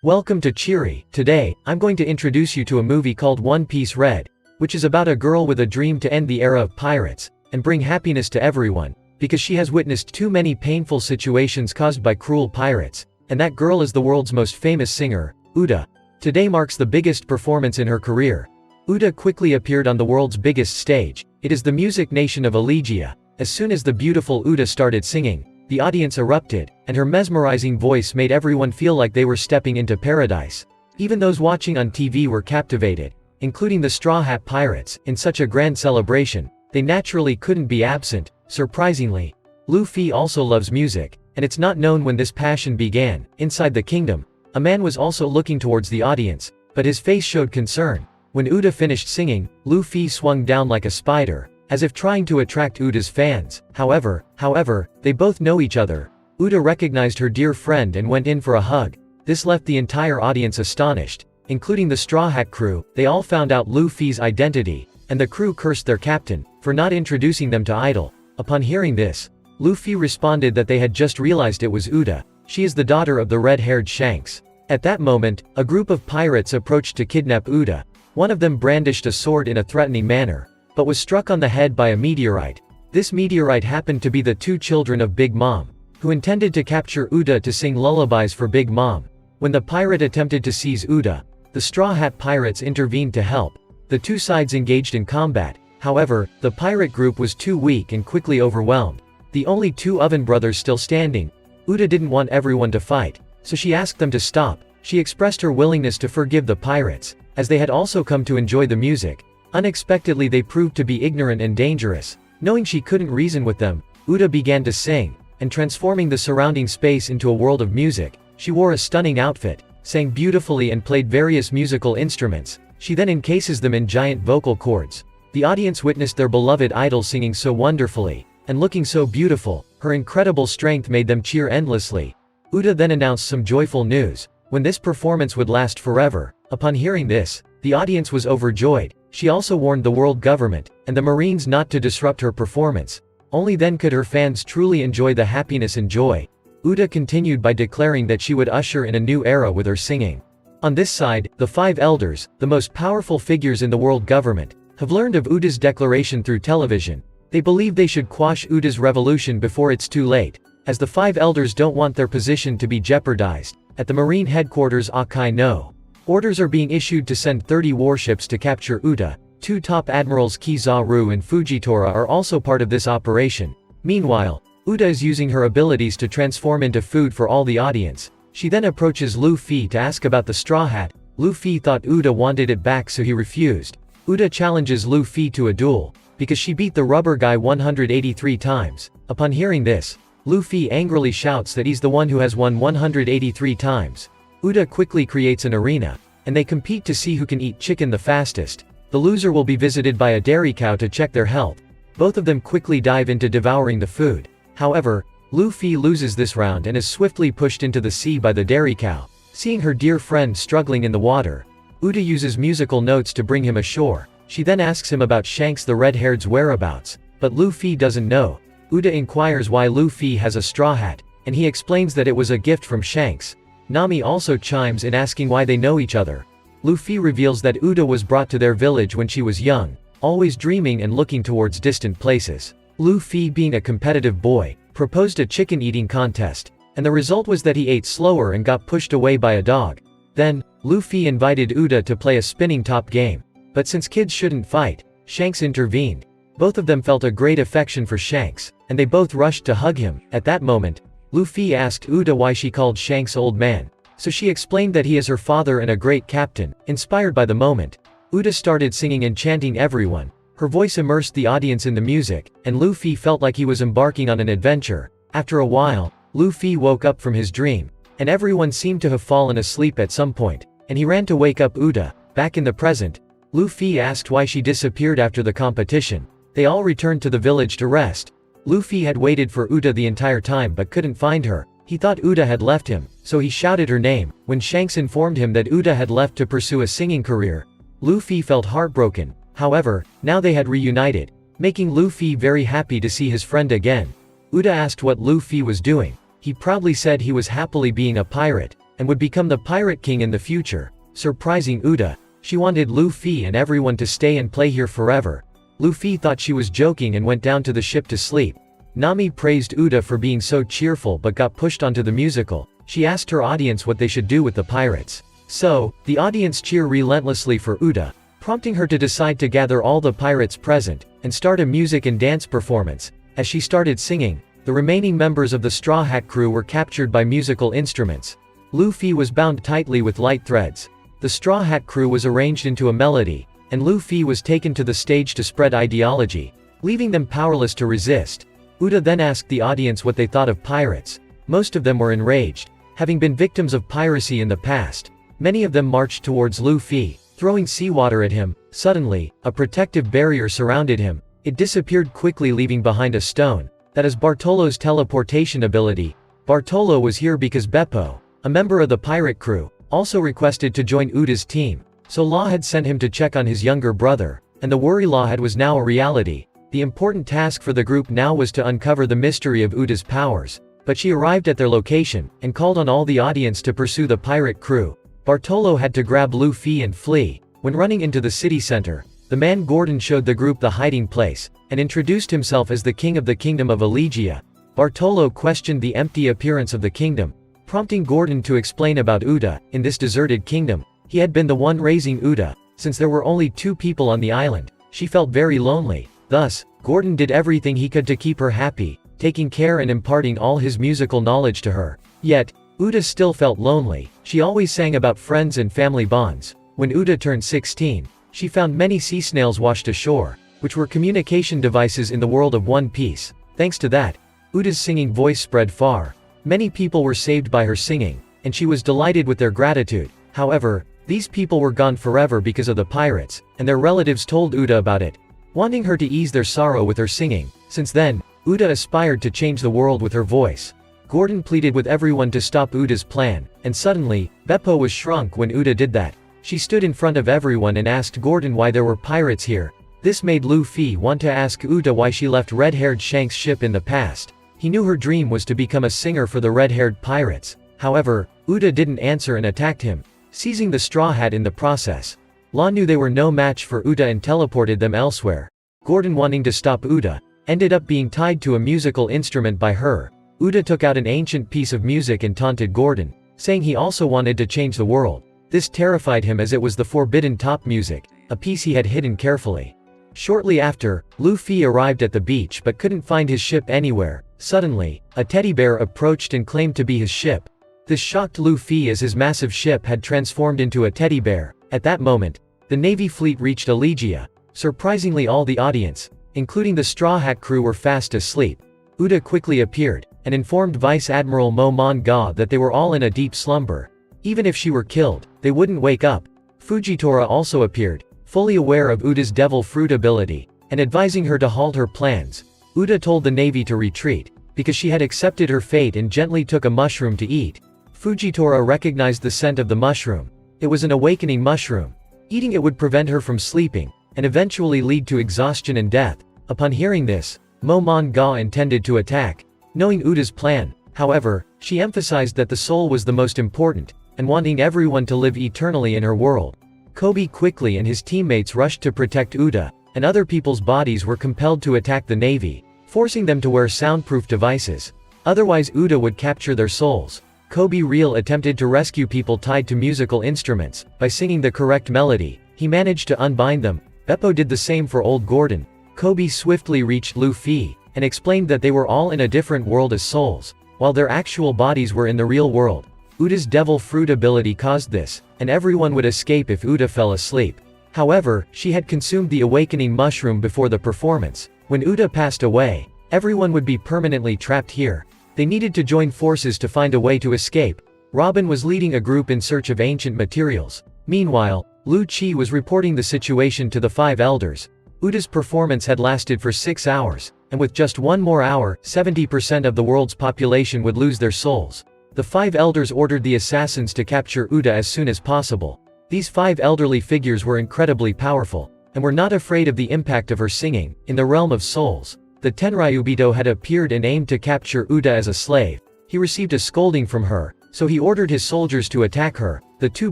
Welcome to Cheery. Today, I'm going to introduce you to a movie called One Piece Red, which is about a girl with a dream to end the era of pirates, and bring happiness to everyone, because she has witnessed too many painful situations caused by cruel pirates, and that girl is the world's most famous singer, Uda. Today marks the biggest performance in her career. Uda quickly appeared on the world's biggest stage. It is the music nation of Elegia. As soon as the beautiful Uda started singing, the audience erupted, and her mesmerizing voice made everyone feel like they were stepping into paradise. Even those watching on TV were captivated, including the Straw Hat Pirates. In such a grand celebration, they naturally couldn't be absent. Surprisingly, Luffy also loves music, and it's not known when this passion began. Inside the kingdom, a man was also looking towards the audience, but his face showed concern. When Uda finished singing, Luffy swung down like a spider, as if trying to attract Uda's fans. However, they both know each other. Uda recognized her dear friend and went in for a hug. This left the entire audience astonished, including the Straw Hat crew. They all found out Luffy's identity, and the crew cursed their captain for not introducing them to Idol. Upon hearing this, Luffy responded that they had just realized it was Uda. She is the daughter of the red-haired Shanks. At that moment, a group of pirates approached to kidnap Uda. One of them brandished a sword in a threatening manner, but was struck on the head by a meteorite. This meteorite happened to be the two children of Big Mom, who intended to capture Uda to sing lullabies for Big Mom. When the pirate attempted to seize Uda, the Straw Hat Pirates intervened to help. The two sides engaged in combat. However, the pirate group was too weak and quickly overwhelmed. The only two Oven brothers still standing. Uda didn't want everyone to fight, so she asked them to stop. She expressed her willingness to forgive the pirates, as they had also come to enjoy the music. Unexpectedly, they proved to be ignorant and dangerous. Knowing she couldn't reason with them, Uda began to sing, and transforming the surrounding space into a world of music. She wore a stunning outfit, sang beautifully and played various musical instruments. She then encases them in giant vocal cords. The audience witnessed their beloved idol singing so wonderfully, and looking so beautiful. Her incredible strength made them cheer endlessly. Uda then announced some joyful news, when this performance would last forever. Upon hearing this, the audience was overjoyed. She also warned the world government, and the Marines not to disrupt her performance. Only then could her fans truly enjoy the happiness and joy. Uda continued by declaring that she would usher in a new era with her singing. On this side, the five elders, the most powerful figures in the world government, have learned of Uda's declaration through television. They believe they should quash Uda's revolution before it's too late, as the five elders don't want their position to be jeopardized. At the Marine headquarters Akai no orders are being issued to send 30 warships to capture Uda. Two top admirals Kizaru and Fujitora are also part of this operation. Meanwhile, Uda is using her abilities to transform into food for all the audience. She then approaches Luffy to ask about the Straw Hat. Luffy thought Uda wanted it back, so he refused. Uda challenges Luffy to a duel, because she beat the rubber guy 183 times. Upon hearing this, Luffy angrily shouts that he's the one who has won 183 times. Uda quickly creates an arena, and they compete to see who can eat chicken the fastest. The loser will be visited by a dairy cow to check their health. Both of them quickly dive into devouring the food. However, Luffy loses this round and is swiftly pushed into the sea by the dairy cow. Seeing her dear friend struggling in the water, Uda uses musical notes to bring him ashore. She then asks him about Shanks the red-haired's whereabouts, but Luffy doesn't know. Uda inquires why Luffy has a straw hat, and he explains that it was a gift from Shanks. Nami also chimes in asking why they know each other. Luffy reveals that Uda was brought to their village when she was young, always dreaming and looking towards distant places. Luffy, being a competitive boy, proposed a chicken-eating contest, and the result was that he ate slower and got pushed away by a dog. Then, Luffy invited Uda to play a spinning top game. But since kids shouldn't fight, Shanks intervened. Both of them felt a great affection for Shanks, and they both rushed to hug him. At that moment, Luffy asked Uda why she called Shanks old man, so she explained that he is her father and a great captain. Inspired by the moment, Uda started singing, enchanting everyone. Her voice immersed the audience in the music, and Luffy felt like he was embarking on an adventure. After a while, Luffy woke up from his dream, and everyone seemed to have fallen asleep at some point, and he ran to wake up Uda. Back in the present, Luffy asked why she disappeared after the competition. They all returned to the village to rest. Luffy had waited for Uda the entire time but couldn't find her. He thought Uda had left him, so he shouted her name. When Shanks informed him that Uda had left to pursue a singing career, Luffy felt heartbroken. However, now they had reunited, making Luffy very happy to see his friend again. Uda asked what Luffy was doing. He proudly said he was happily being a pirate, and would become the Pirate King in the future. Surprising Uda, she wanted Luffy and everyone to stay and play here forever. Luffy thought she was joking and went down to the ship to sleep. Nami praised Uda for being so cheerful but got pushed onto the musical. She asked her audience what they should do with the pirates. So, the audience cheer relentlessly for Uda, prompting her to decide to gather all the pirates present, and start a music and dance performance. As she started singing, the remaining members of the Straw Hat crew were captured by musical instruments. Luffy was bound tightly with light threads. The Straw Hat crew was arranged into a melody, and Luffy was taken to the stage to spread ideology, leaving them powerless to resist. Uda then asked the audience what they thought of pirates. Most of them were enraged, having been victims of piracy in the past. Many of them marched towards Luffy, throwing seawater at him. Suddenly, a protective barrier surrounded him. It disappeared quickly, leaving behind a stone. That is Bartolo's teleportation ability. Bartolo was here because Beppo, a member of the pirate crew, also requested to join Uda's team. So Law had sent him to check on his younger brother, and the worry Law had was now a reality. The important task for the group now was to uncover the mystery of Uda's powers. But she arrived at their location, and called on all the audience to pursue the pirate crew. Bartolo had to grab Luffy and flee. When running into the city center, the man Gordon showed the group the hiding place, and introduced himself as the king of the kingdom of Elegia. Bartolo questioned the empty appearance of the kingdom, prompting Gordon to explain about Uda. In this deserted kingdom, he had been the one raising Uda. Since there were only 2 people on the island, she felt very lonely. Thus, Gordon did everything he could to keep her happy, taking care and imparting all his musical knowledge to her. Yet, Uda still felt lonely. She always sang about friends and family bonds. When Uda turned 16, she found many sea snails washed ashore, which were communication devices in the world of One Piece. Thanks to that, Uda's singing voice spread far. Many people were saved by her singing, and she was delighted with their gratitude. However, these people were gone forever because of the pirates, and their relatives told Uda about it, wanting her to ease their sorrow with her singing. Since then, Uda aspired to change the world with her voice. Gordon pleaded with everyone to stop Uda's plan, and suddenly, Beppo was shrunk when Uda did that. She stood in front of everyone and asked Gordon why there were pirates here. This made Luffy want to ask Uda why she left red-haired Shanks' ship in the past. He knew her dream was to become a singer for the red-haired pirates. However, Uda didn't answer and attacked him, seizing the Straw Hat in the process. Law knew they were no match for Uda and teleported them elsewhere. Gordon, wanting to stop Uda, ended up being tied to a musical instrument by her. Uda took out an ancient piece of music and taunted Gordon, saying he also wanted to change the world. This terrified him as it was the forbidden top music, a piece he had hidden carefully. Shortly after, Luffy arrived at the beach but couldn't find his ship anywhere. Suddenly, a teddy bear approached and claimed to be his ship. This shocked Luffy as his massive ship had transformed into a teddy bear. At that moment, the Navy fleet reached Elegia. Surprisingly, all the audience, including the Straw Hat crew, were fast asleep. Uda quickly appeared, and informed Vice Admiral Momonga that they were all in a deep slumber. Even if she were killed, they wouldn't wake up. Fujitora also appeared, fully aware of Uda's devil fruit ability, and advising her to halt her plans. Uda told the Navy to retreat, because she had accepted her fate and gently took a mushroom to eat. Fujitora recognized the scent of the mushroom. It was an awakening mushroom. Eating it would prevent her from sleeping, and eventually lead to exhaustion and death. Upon hearing this, Momonga intended to attack, knowing Uda's plan. However, she emphasized that the soul was the most important, and wanting everyone to live eternally in her world. Kobe quickly and his teammates rushed to protect Uda, and other people's bodies were compelled to attack the Navy, forcing them to wear soundproof devices. Otherwise Uda would capture their souls. Kobe Real attempted to rescue people tied to musical instruments. By singing the correct melody, he managed to unbind them. Beppo did the same for Old Gordon. Kobe swiftly reached Luffy, and explained that they were all in a different world as souls, while their actual bodies were in the real world. Uda's devil fruit ability caused this, and everyone would escape if Uda fell asleep. However, she had consumed the awakening mushroom before the performance. When Uda passed away, everyone would be permanently trapped here. They needed to join forces to find a way to escape. Robin was leading a group in search of ancient materials. Meanwhile, Lu Chi was reporting the situation to the 5 elders. Uda's performance had lasted for 6 hours, and with just 1 more hour, 70% of the world's population would lose their souls. The 5 elders ordered the assassins to capture Uda as soon as possible. These 5 elderly figures were incredibly powerful, and were not afraid of the impact of her singing. In the realm of souls, the Tenryubito had appeared and aimed to capture Uda as a slave. He received a scolding from her, so he ordered his soldiers to attack her. The two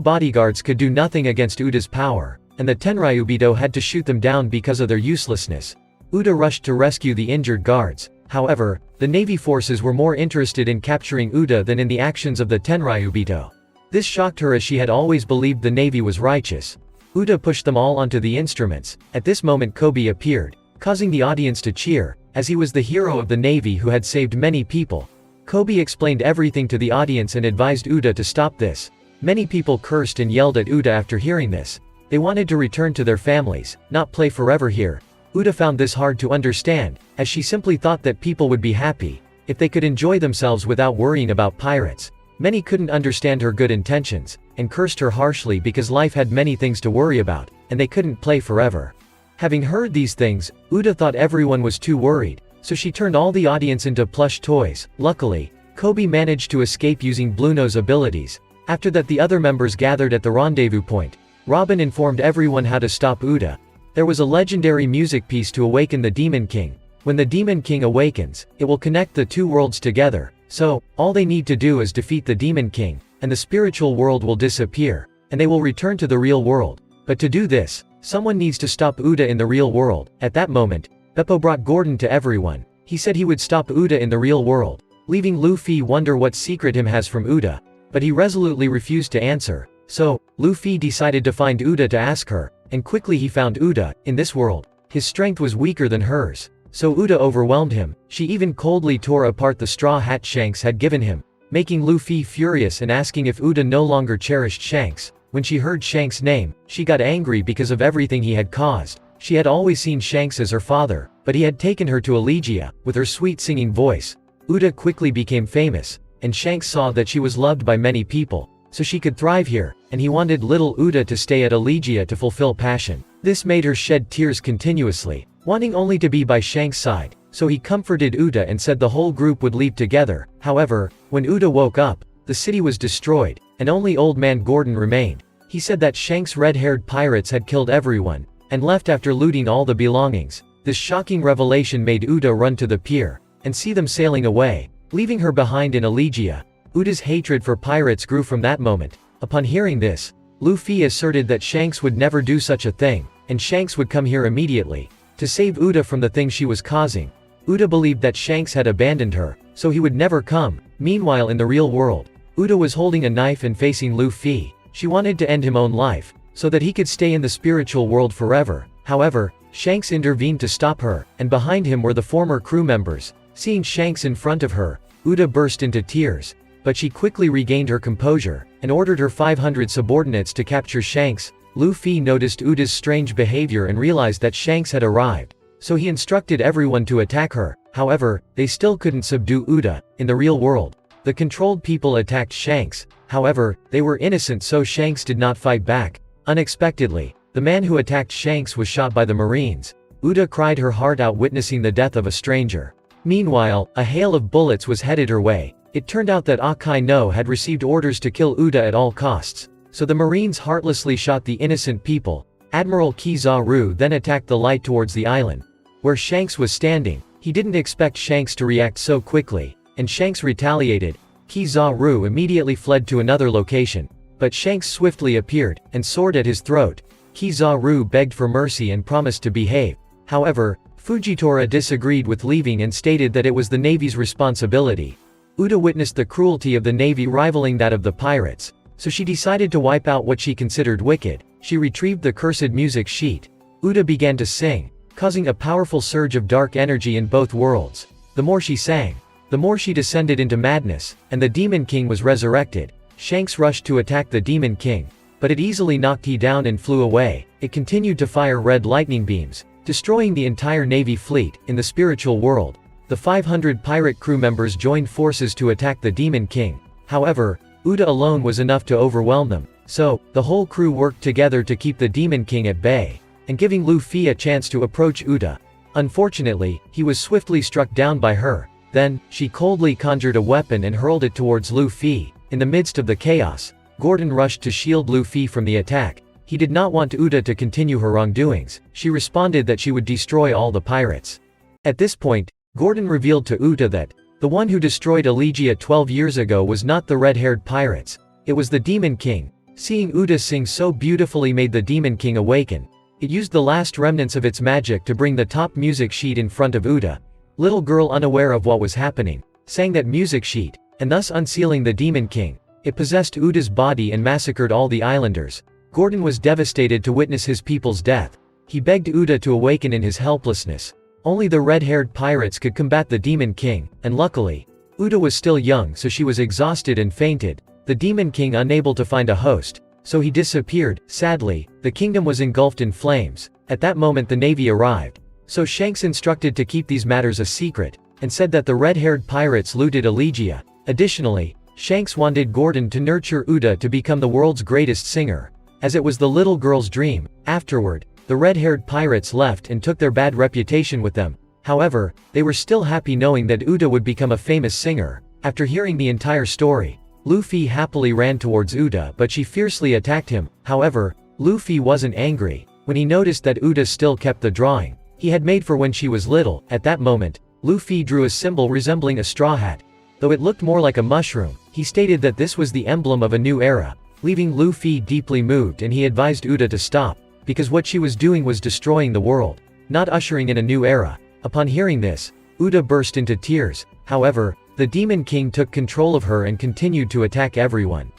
bodyguards could do nothing against Uda's power, and the Tenryubito had to shoot them down because of their uselessness. Uda rushed to rescue the injured guards. However, the Navy forces were more interested in capturing Uda than in the actions of the Tenryubito. This shocked her as she had always believed the Navy was righteous. Uda pushed them all onto the instruments. At this moment Kobe appeared, causing the audience to cheer, as he was the hero of the Navy who had saved many people. Kobe explained everything to the audience and advised Uda to stop this. Many people cursed and yelled at Uda after hearing this. They wanted to return to their families, not play forever here. Uda found this hard to understand, as she simply thought that people would be happy if they could enjoy themselves without worrying about pirates. Many couldn't understand her good intentions, and cursed her harshly because life had many things to worry about, and they couldn't play forever. Having heard these things, Uda thought everyone was too worried, so she turned all the audience into plush toys. Luckily, Kobe managed to escape using Blueno's abilities. After that, the other members gathered at the rendezvous point. Robin informed everyone how to stop Uda. There was a legendary music piece to awaken the Demon King. When the Demon King awakens, it will connect the two worlds together, so all they need to do is defeat the Demon King, and the spiritual world will disappear, and they will return to the real world. But to do this, someone needs to stop Uda in the real world. At that moment, Beppo brought Gordon to everyone. He said he would stop Uda in the real world, leaving Luffy wonder what secret him has from Uda. But he resolutely refused to answer. So, Luffy decided to find Uda to ask her, and quickly he found Uda. In this world, his strength was weaker than hers, so Uda overwhelmed him. She even coldly tore apart the straw hat Shanks had given him, making Luffy furious and asking if Uda no longer cherished Shanks. When she heard Shanks' name, she got angry because of everything he had caused. She had always seen Shanks as her father, but he had taken her to Elegia. With her sweet singing voice, Uda quickly became famous, and Shanks saw that she was loved by many people, so she could thrive here, and he wanted little Uda to stay at Elegia to fulfill passion. This made her shed tears continuously, wanting only to be by Shanks' side, so he comforted Uda and said the whole group would leave together. However, when Uda woke up, the city was destroyed, and only Old Man Gordon remained. He said that Shanks' red-haired pirates had killed everyone, and left after looting all the belongings. This shocking revelation made Uda run to the pier, and see them sailing away, leaving her behind in Elegia. Uda's hatred for pirates grew from that moment. Upon hearing this, Luffy asserted that Shanks would never do such a thing, and Shanks would come here immediately, to save Uda from the thing she was causing. Uda believed that Shanks had abandoned her, so he would never come. Meanwhile in the real world, Uda was holding a knife and facing Luffy. She wanted to end his own life, so that he could stay in the spiritual world forever. However, Shanks intervened to stop her, and behind him were the former crew members. Seeing Shanks in front of her, Uda burst into tears, but she quickly regained her composure, and ordered her 500 subordinates to capture Shanks. Luffy noticed Uda's strange behavior and realized that Shanks had arrived, so he instructed everyone to attack her. However, they still couldn't subdue Uda. In the real world, the controlled people attacked Shanks. However, they were innocent, so Shanks did not fight back. Unexpectedly, the man who attacked Shanks was shot by the Marines. Uda cried her heart out witnessing the death of a stranger. Meanwhile, a hail of bullets was headed her way. It turned out that Akainu had received orders to kill Uda at all costs, so the Marines heartlessly shot the innocent people. Admiral Kizaru then attacked the light towards the island, where Shanks was standing. He didn't expect Shanks to react so quickly, and Shanks retaliated. Kizaru immediately fled to another location, but Shanks swiftly appeared, and sword at his throat. Kizaru begged for mercy and promised to behave. However, Fujitora disagreed with leaving and stated that it was the Navy's responsibility. Uda witnessed the cruelty of the Navy rivaling that of the pirates, so she decided to wipe out what she considered wicked. She retrieved the cursed music sheet. Uda began to sing, causing a powerful surge of dark energy in both worlds. The more she sang, the more she descended into madness, and the Demon King was resurrected. Shanks rushed to attack the Demon King, but it easily knocked he down and flew away. It continued to fire red lightning beams, destroying the entire Navy fleet. In the spiritual world, the 500 pirate crew members joined forces to attack the Demon King. However, Uda alone was enough to overwhelm them, so the whole crew worked together to keep the Demon King at bay, and giving Luffy a chance to approach Uda. Unfortunately, he was swiftly struck down by her. Then, she coldly conjured a weapon and hurled it towards Luffy. In the midst of the chaos, Gordon rushed to shield Luffy from the attack. He did not want Uda to continue her wrongdoings. She responded that she would destroy all the pirates. At this point, Gordon revealed to Uda that The one who destroyed Elegia 12 years ago was not the red-haired pirates. It was the Demon King. Seeing Uda sing so beautifully made the Demon King awaken. It used the last remnants of its magic to bring the top music sheet in front of Uda. Little girl, unaware of what was happening, sang that music sheet, and thus unsealing the Demon King. It possessed Uda's body and massacred all the islanders. Gordon was devastated to witness his people's death. He begged Uda to awaken in his helplessness. Only the red-haired pirates could combat the Demon King, and luckily, Uda was still young, so she was exhausted and fainted. The Demon King unable to find a host, so he disappeared. Sadly, the kingdom was engulfed in flames. At that moment the navy arrived. So Shanks instructed to keep these matters a secret, and said that the red-haired pirates looted Elegia. Additionally, Shanks wanted Gordon to nurture Uda to become the world's greatest singer, as it was the little girl's dream. Afterward, the red-haired pirates left and took their bad reputation with them. However, they were still happy knowing that Uda would become a famous singer. After hearing the entire story, Luffy happily ran towards Uda, but she fiercely attacked him. However, Luffy wasn't angry when he noticed that Uda still kept the drawing he had made for when she was little. At that moment, Luffy drew a symbol resembling a straw hat. Though it looked more like a mushroom, he stated that this was the emblem of a new era, leaving Luffy deeply moved, and he advised Uda to stop, because what she was doing was destroying the world, not ushering in a new era. Upon hearing this, Uda burst into tears. However, the Demon King took control of her and continued to attack everyone.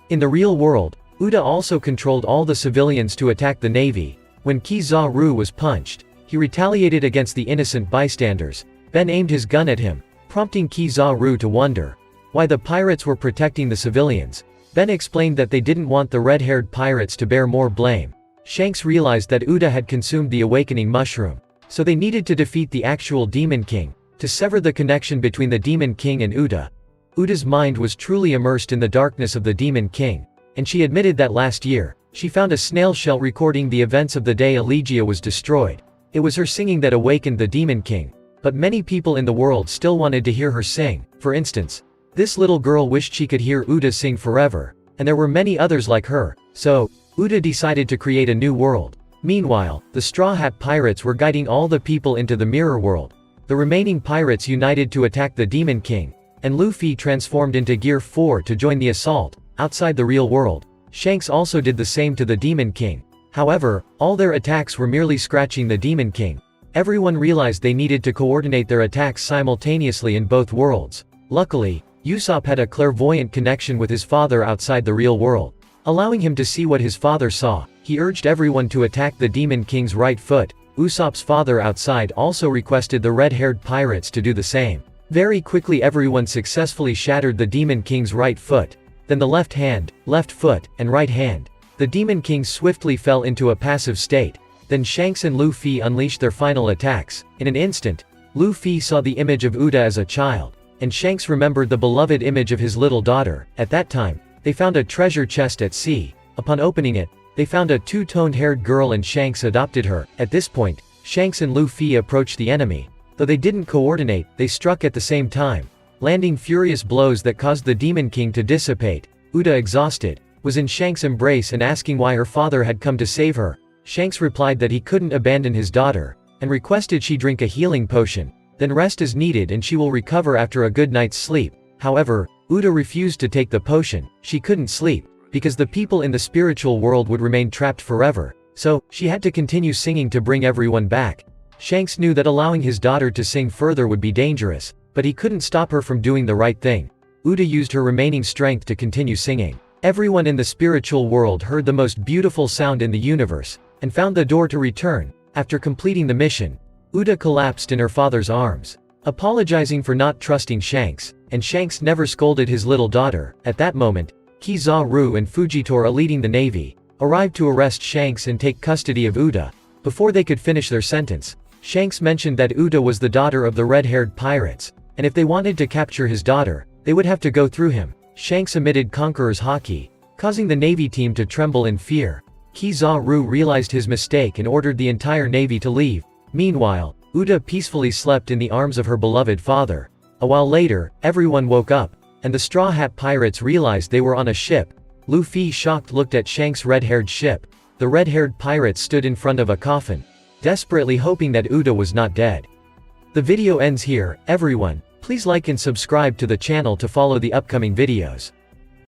In the real world, Uda also controlled all the civilians to attack the navy. When Kizaru was punched, he retaliated against the innocent bystanders. Ben aimed his gun at him, prompting Kizaru to wonder why the pirates were protecting the civilians. Ben explained that they didn't want the red-haired pirates to bear more blame. Shanks realized that Uda had consumed the awakening mushroom, so they needed to defeat the actual Demon King, to sever the connection between the Demon King and Uda. Uda's mind was truly immersed in the darkness of the Demon King, and she admitted that last year, she found a snail shell recording the events of the day Elegia was destroyed. It was her singing that awakened the Demon King. But many people in the world still wanted to hear her sing. For instance, this little girl wished she could hear Uda sing forever, and there were many others like her. So, Uda decided to create a new world. Meanwhile, the Straw Hat Pirates were guiding all the people into the mirror world. The remaining pirates united to attack the Demon King, and Luffy transformed into Gear 4 to join the assault. Outside the real world, Shanks also did the same to the Demon King. However, all their attacks were merely scratching the Demon King. Everyone realized they needed to coordinate their attacks simultaneously in both worlds. Luckily, Usopp had a clairvoyant connection with his father outside the real world, allowing him to see what his father saw. He urged everyone to attack the Demon King's right foot. Usopp's father outside also requested the red-haired pirates to do the same. Very quickly everyone successfully shattered the Demon King's right foot, then the left hand, left foot, and right hand. The Demon King swiftly fell into a passive state. Then Shanks and Luffy unleashed their final attacks. In an instant, Luffy saw the image of Uda as a child, and Shanks remembered the beloved image of his little daughter. At that time, they found a treasure chest at sea. Upon opening it, they found a two-toned haired girl and Shanks adopted her. At this point, Shanks and Luffy approached the enemy. Though they didn't coordinate, they struck at the same time, landing furious blows that caused the Demon King to dissipate. Uda, exhausted, was in Shanks' embrace and asking why her father had come to save her. Shanks replied that he couldn't abandon his daughter, and requested she drink a healing potion, then rest as needed and she will recover after a good night's sleep. However, Uda refused to take the potion. She couldn't sleep, because the people in the spiritual world would remain trapped forever, so she had to continue singing to bring everyone back. Shanks knew that allowing his daughter to sing further would be dangerous, but he couldn't stop her from doing the right thing. Uda used her remaining strength to continue singing. Everyone in the spiritual world heard the most beautiful sound in the universe, and found the door to return. After completing the mission, Uda collapsed in her father's arms, apologizing for not trusting Shanks, and Shanks never scolded his little daughter. At that moment, Kizaru and Fujitora, leading the navy, arrived to arrest Shanks and take custody of Uda. Before they could finish their sentence, Shanks mentioned that Uda was the daughter of the red-haired pirates, and if they wanted to capture his daughter, they would have to go through him. Shanks emitted Conqueror's Haki, causing the navy team to tremble in fear. Kizaru realized his mistake and ordered the entire navy to leave. Meanwhile, Uda peacefully slept in the arms of her beloved father. A while later, everyone woke up, and the Straw Hat Pirates realized they were on a ship. Luffy, shocked, looked at Shanks' red-haired ship. The red-haired pirates stood in front of a coffin, desperately hoping that Uda was not dead. The video ends here, everyone. Please like and subscribe to the channel to follow the upcoming videos.